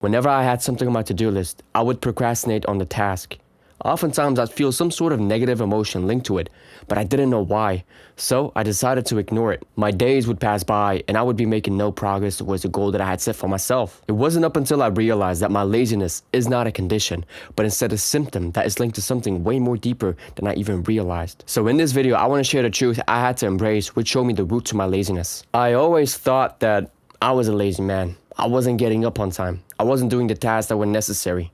Whenever I had something on my to-do list, I would procrastinate on the task. Oftentimes I'd feel some sort of negative emotion linked to it, but I didn't know why, so I decided to ignore it. My days would pass by and I would be making no progress towards the goal that I had set for myself. It wasn't up until I realized that my laziness is not a condition, but instead a symptom that is linked to something way more deeper than I even realized. So in this video, I want to share the truth I had to embrace, which showed me the root to my laziness. I always thought that I was a lazy man. I wasn't getting up on time. I wasn't doing the tasks that were necessary.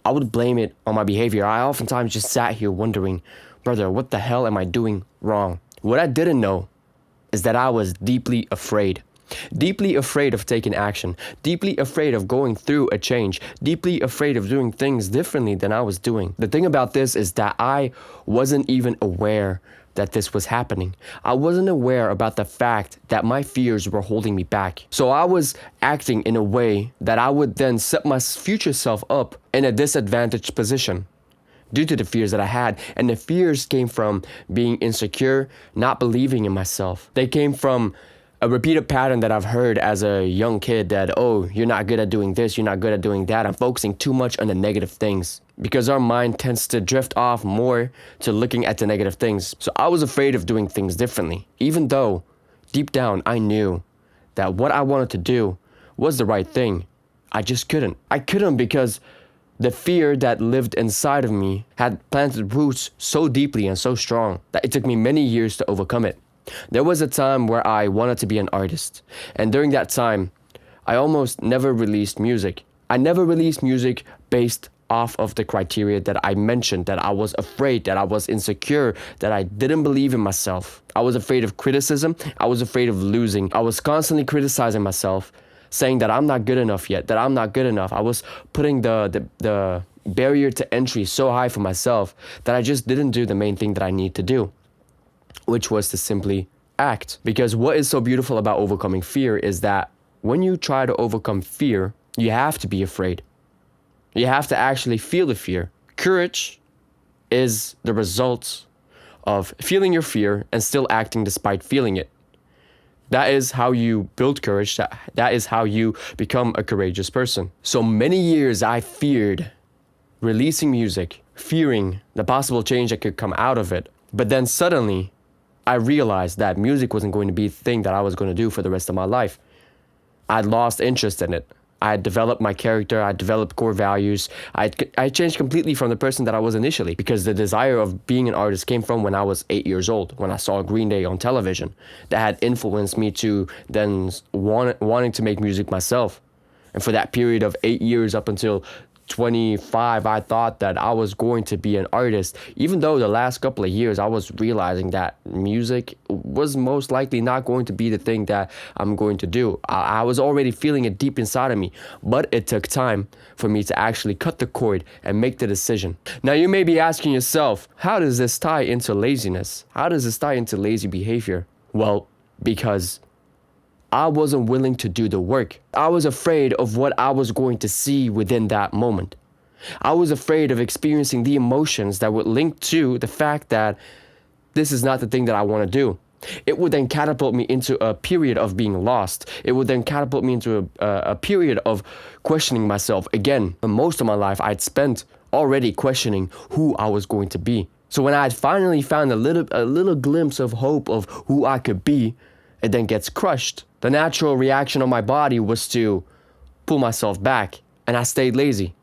I would blame it on my behavior. I oftentimes just sat here wondering, brother, what the hell am I doing wrong? What I didn't know is that I was deeply afraid. Deeply afraid of taking action. Deeply afraid of going through a change. Deeply afraid of doing things differently than I was doing. The thing about this is that I wasn't even aware that this was happening. I wasn't aware about the fact that my fears were holding me back. So I was acting in a way that I would then set my future self up in a disadvantaged position due to the fears that I had. And the fears came from being insecure, not believing in myself. They came from a repeated pattern that I've heard as a young kid that, oh, you're not good at doing this, you're not good at doing that. I'm focusing too much on the negative things because our mind tends to drift off more to looking at the negative things. So I was afraid of doing things differently, even though deep down I knew that what I wanted to do was the right thing. I just couldn't. I couldn't because the fear that lived inside of me had planted roots so deeply and so strong that it took me many years to overcome it. There was a time where I wanted to be an artist, and during that time, I almost never released music. I never released music based off of the criteria that I mentioned, that I was afraid, that I was insecure, that I didn't believe in myself. I was afraid of criticism. I was afraid of losing. I was constantly criticizing myself, saying that I'm not good enough yet, that I'm not good enough. I was putting the barrier to entry so high for myself that I just didn't do the main thing that I need to do, which was to simply act. Because what is so beautiful about overcoming fear is that when you try to overcome fear, you have to be afraid. You have to actually feel the fear. Courage is the result of feeling your fear and still acting despite feeling it. That is how you build courage. That is how you become a courageous person. So many years I feared releasing music, fearing the possible change that could come out of it. But then suddenly, I realized that music wasn't going to be the thing that I was going to do for the rest of my life. I'd lost interest in it. I had developed my character. I developed core values. I changed completely from the person that I was initially because the desire of being an artist came from when I was 8 years old, when I saw Green Day on television. That had influenced me to then wanting to make music myself. And for that period of 8 years up until 25, I thought that I was going to be an artist, even though the last couple of years I was realizing that music was most likely not going to be the thing that I'm going to do. I was already feeling it deep inside of me, but it took time for me to actually cut the cord and make the decision. Now you may be asking yourself, how does this tie into laziness? How does this tie into lazy behavior? Well, because I wasn't willing to do the work. I was afraid of what I was going to see within that moment. I was afraid of experiencing the emotions that would link to the fact that this is not the thing that I want to do. It would then catapult me into a period of being lost. It would then catapult me into a period of questioning myself again. And most of my life, I'd spent already questioning who I was going to be. So when I had finally found a little glimpse of hope of who I could be, it then gets crushed. The natural reaction of my body was to pull myself back, and I stayed lazy.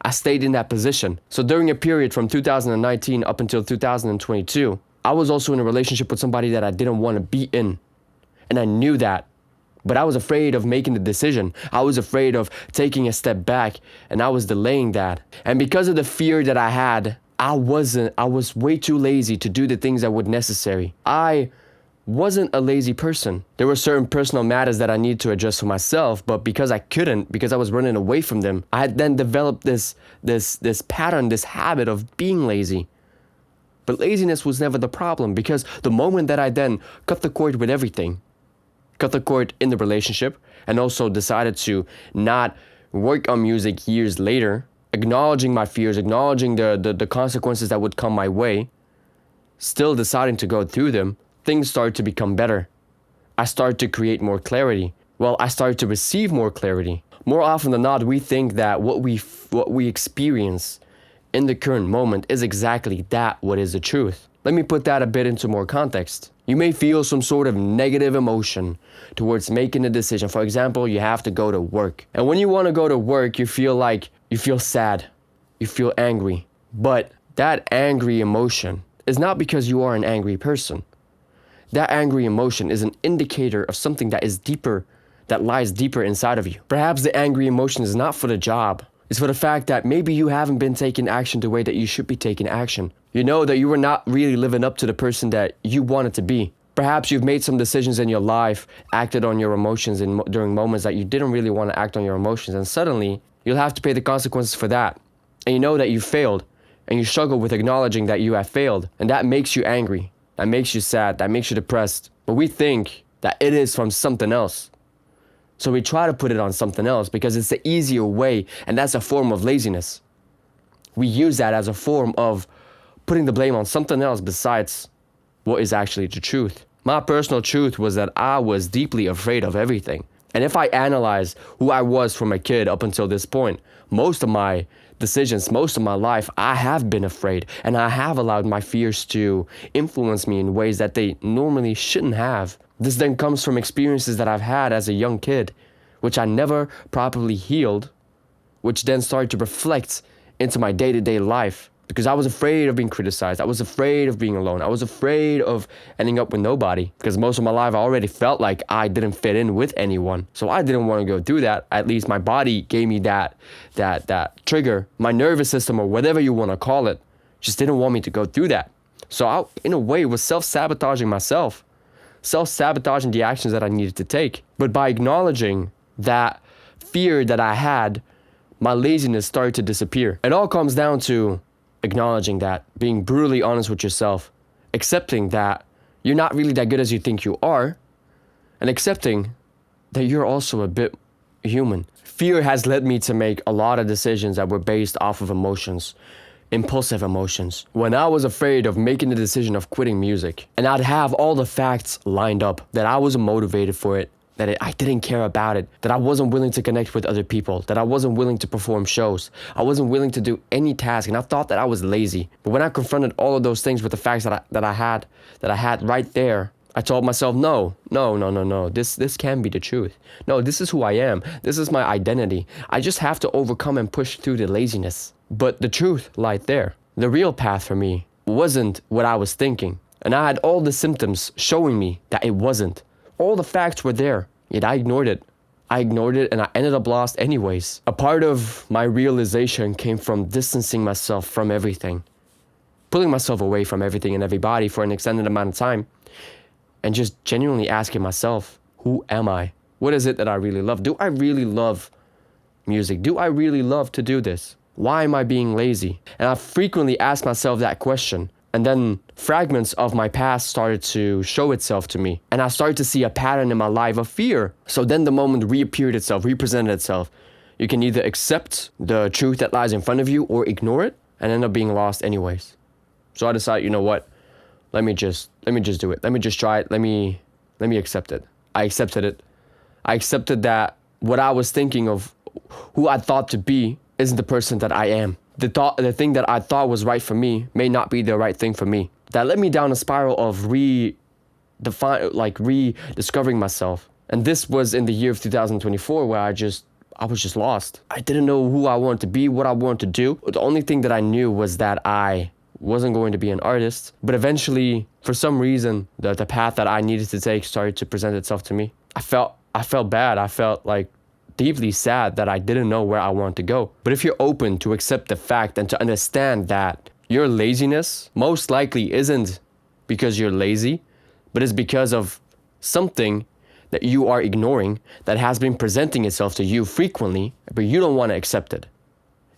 I stayed in that position. So during a period from 2019 up until 2022, I was also in a relationship with somebody that I didn't want to be in. And I knew that, but I was afraid of making the decision. I was afraid of taking a step back, and I was delaying that. And because of the fear that I had, I was way too lazy to do the things that were necessary. I wasn't a lazy person. There were certain personal matters that I needed to address for myself, but because I couldn't, because I was running away from them, I had then developed this pattern, this habit of being lazy. But laziness was never the problem, because the moment that I then cut the cord with everything, cut the cord in the relationship, and also decided to not work on music years later, acknowledging my fears, acknowledging the consequences that would come my way, still deciding to go through them, things started to become better. I started to create more clarity. Well, I started to receive more clarity. More often than not, we think that what we experience in the current moment is exactly that what is the truth. Let me put that a bit into more context. You may feel some sort of negative emotion towards making a decision. For example, you have to go to work. And when you want to go to work, you feel sad, you feel angry. But that angry emotion is not because you are an angry person. That angry emotion is an indicator of something that is deeper, that lies deeper inside of you. Perhaps the angry emotion is not for the job. It's for the fact that maybe you haven't been taking action the way that you should be taking action. You know that you were not really living up to the person that you wanted to be. Perhaps you've made some decisions in your life, acted on your emotions during moments that you didn't really want to act on your emotions, and suddenly you'll have to pay the consequences for that. And you know that you failed, and you struggle with acknowledging that you have failed, and that makes you angry, that makes you sad, that makes you depressed. But we think that it is from something else. So we try to put it on something else because it's the easier way, and that's a form of laziness. We use that as a form of putting the blame on something else besides what is actually the truth. My personal truth was that I was deeply afraid of everything. And if I analyze who I was from a kid up until this point, most of my decisions, most of my life, I have been afraid, and I have allowed my fears to influence me in ways that they normally shouldn't have. This then comes from experiences that I've had as a young kid, which I never properly healed, which then started to reflect into my day-to-day life. Because I was afraid of being criticized. I was afraid of being alone. I was afraid of ending up with nobody. Because most of my life I already felt like I didn't fit in with anyone. So I didn't want to go through that. At least my body gave me that trigger. My nervous system, or whatever you want to call it, just didn't want me to go through that. So I, in a way, was self-sabotaging myself. Self-sabotaging the actions that I needed to take. But by acknowledging that fear that I had, my laziness started to disappear. It all comes down to acknowledging that, being brutally honest with yourself, accepting that you're not really that good as you think you are, and accepting that you're also a bit human. Fear has led me to make a lot of decisions that were based off of emotions, impulsive emotions. When I was afraid of making the decision of quitting music, and I'd have all the facts lined up, that I wasn't motivated for it, that I didn't care about it, that I wasn't willing to connect with other people, that I wasn't willing to perform shows, I wasn't willing to do any task, and I thought that I was lazy. But when I confronted all of those things with the facts that I had right there, I told myself, no, this can be the truth. No, this is who I am. This is my identity. I just have to overcome and push through the laziness. But the truth lied there. The real path for me wasn't what I was thinking, and I had all the symptoms showing me that it wasn't. All the facts were there, yet I ignored it. I ignored it, and I ended up lost anyways. A part of my realization came from distancing myself from everything, pulling myself away from everything and everybody for an extended amount of time, and just genuinely asking myself, who am I? What is it that I really love? Do I really love music? Do I really love to do this? Why am I being lazy? And I frequently asked myself that question. And then fragments of my past started to show itself to me. And I started to see a pattern in my life of fear. So then the moment reappeared itself, represented itself. You can either accept the truth that lies in front of you or ignore it and end up being lost anyways. So I decided, you know what? Let me just do it. Let me just try it. Let me accept it. I accepted it. I accepted that what I was thinking of who I thought to be isn't the person that I am. The thing that I thought was right for me may not be the right thing for me. That led me down a spiral of rediscovering myself. And this was in the year of 2024 where I was just lost. I didn't know who I wanted to be, what I wanted to do. The only thing that I knew was that I wasn't going to be an artist. But eventually, for some reason, the path that I needed to take started to present itself to me. I felt bad. I felt like deeply sad that I didn't know where I wanted to go. But if you're open to accept the fact and to understand that your laziness most likely isn't because you're lazy, but it's because of something that you are ignoring that has been presenting itself to you frequently, but you don't want to accept it.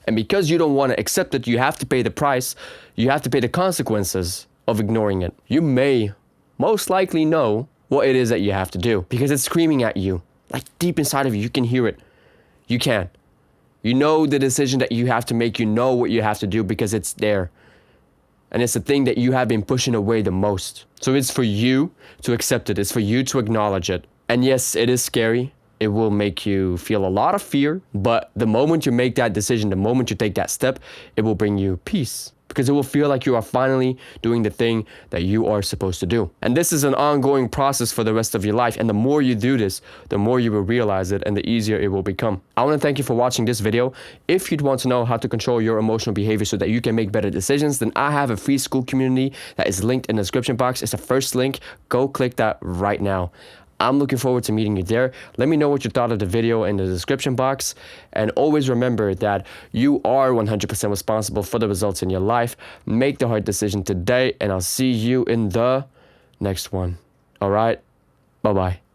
And because you don't want to accept it, you have to pay the price, you have to pay the consequences of ignoring it. You may most likely know what it is that you have to do because it's screaming at you. Like deep inside of you, you can hear it. You can. You know the decision that you have to make. You know what you have to do because it's there. And it's the thing that you have been pushing away the most. So it's for you to accept it. It's for you to acknowledge it. And yes, it is scary. It will make you feel a lot of fear, but the moment you make that decision, the moment you take that step, it will bring you peace. Because it will feel like you are finally doing the thing that you are supposed to do. And this is an ongoing process for the rest of your life. And the more you do this, the more you will realize it and the easier it will become. I want to thank you for watching this video. If you'd want to know how to control your emotional behavior so that you can make better decisions, then I have a free school community that is linked in the description box. It's the first link. Go click that right now. I'm looking forward to meeting you there. Let me know what you thought of the video in the description box. And always remember that you are 100% responsible for the results in your life. Make the hard decision today, and I'll see you in the next one. All right? Bye-bye.